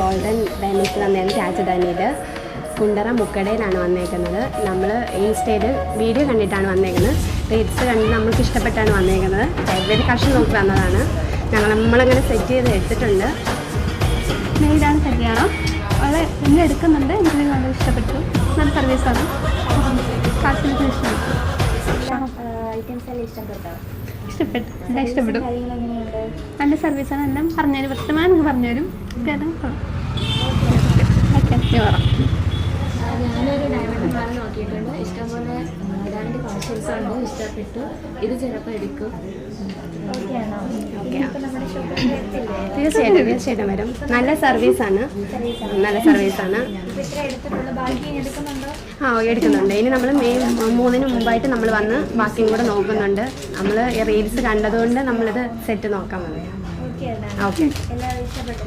Golden diamonds തന്നെയാണ് catch ഡാനിയിൽ Kundara മുക്കടയിലാണ് വന്നേക്കുന്നത്. നമ്മൾ ഇൻസ്റ്റയിൽ വീഡിയോ കണ്ടിട്ടാണ് വന്നേക്കുന്നത്. റേറ്റ്സ് കണ്ട് നമ്മൾക്ക് ഇഷ്ടപ്പെട്ടാണ് വന്നേക്കുന്നത്. ലൈബ്രറി കളക്ഷൻ നോക്കി വന്നതാണ്. നമ്മളങ്ങനെ സെറ്റ് ചെയ്ത് എടുത്തിട്ടുണ്ട്. മെയ്ഡാണ് കല്യാണം. വളരെ എന്നെ എടുക്കുന്നുണ്ട്. എനിക്ക് വളരെ ഇഷ്ടപ്പെട്ടു. നല്ല സർവീസാണ്. കാശിനൊക്കെ ഇഷ്ടപ്പെട്ടു. ഐറ്റംസ് എല്ലാം ഇഷ്ടപ്പെട്ടു. എല്ലാം ഇഷ്ടപ്പെടും. നല്ല സർവീസാണ്. എല്ലാം പറഞ്ഞുതരും. വ്യക്തമായി നിങ്ങൾ പറഞ്ഞുതരും. ഞാനൊരു ഡയമണ്ട് മാല നോക്കിയിട്ടുണ്ട്. ഇഷ്ടംപോലെ ഡയമണ്ട് കളക്ഷൻസ് ഉണ്ട്. ഇഷ്ടപ്പെട്ടു. ഇത് ചിലപ്പോൾ എടുക്കും. തീർച്ചയായിട്ടും വരും. നല്ല സർവീസാണ്. എടുക്കുന്നുണ്ട്. ഇനി നമ്മൾ മെയ് 3-ന് മുമ്പായിട്ട് നമ്മൾ വന്ന് ബാക്കിയും കൂടെ നോക്കുന്നുണ്ട്. നമ്മൾ റീൽസ് കണ്ടതുകൊണ്ട് നമ്മളിത് സെറ്റ് നോക്കാൻ വന്നത്. ഓക്കെ, ഇഷ്ടപ്പെട്ടു.